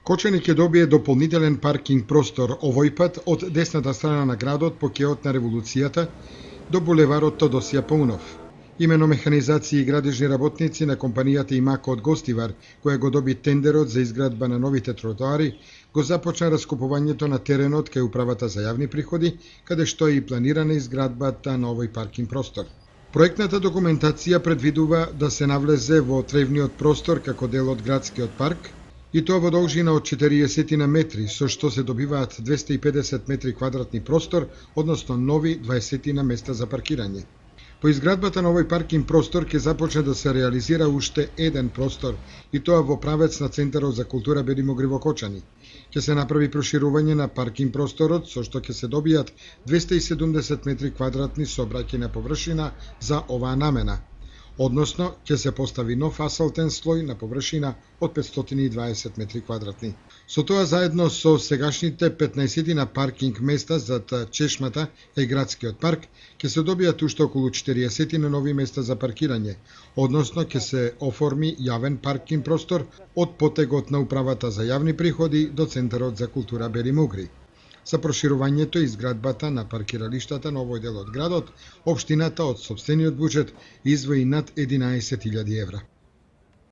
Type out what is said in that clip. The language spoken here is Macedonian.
Кочани ќе добие дополнителен паркинг простор овој пат од десната страна на градот по кеот на Револуцијата до булеварот Тодосија Паунов. Имено механизација и градежни работници на компанијата Имако од Гостивар, која го доби тендерот за изградба на новите тротоари, го започна раскупувањето на теренот кај Управата за јавни приходи, каде што е и планирана изградбата на овој паркинг простор. Проектната документација предвидува да се навлезе во тревниот простор како дел од градскиот парк, и тоа во должина од 40 на метри, со што се добиваат 250 метри квадратни простор, односно нови 20 на места за паркирање. По изградбата на овој паркинг простор ќе започне да се реализира уште еден простор, и тоа во правец на Центарот за култура Белим Огри во Кочани. Ќе се направи проширување на паркинг просторот, со што ќе се добијат 270 метри квадратни сообраќајна површина за оваа намена. Односно, ќе се постави нов асфалтен слој на површина од 520 метри квадратни. Со тоа заедно со сегашните 15 на паркинг места зад чешмата и градскиот парк, ќе се добијат уште околу 40 на нови места за паркирање, односно ќе се оформи јавен паркинг простор од потегот на Управата за јавни приходи до Центарот за култура Белим Огри. За проширувањето и изградбата на паркиралиштата на овој дел од градот, општината од сопствениот буџет издвои над 11.000 евра.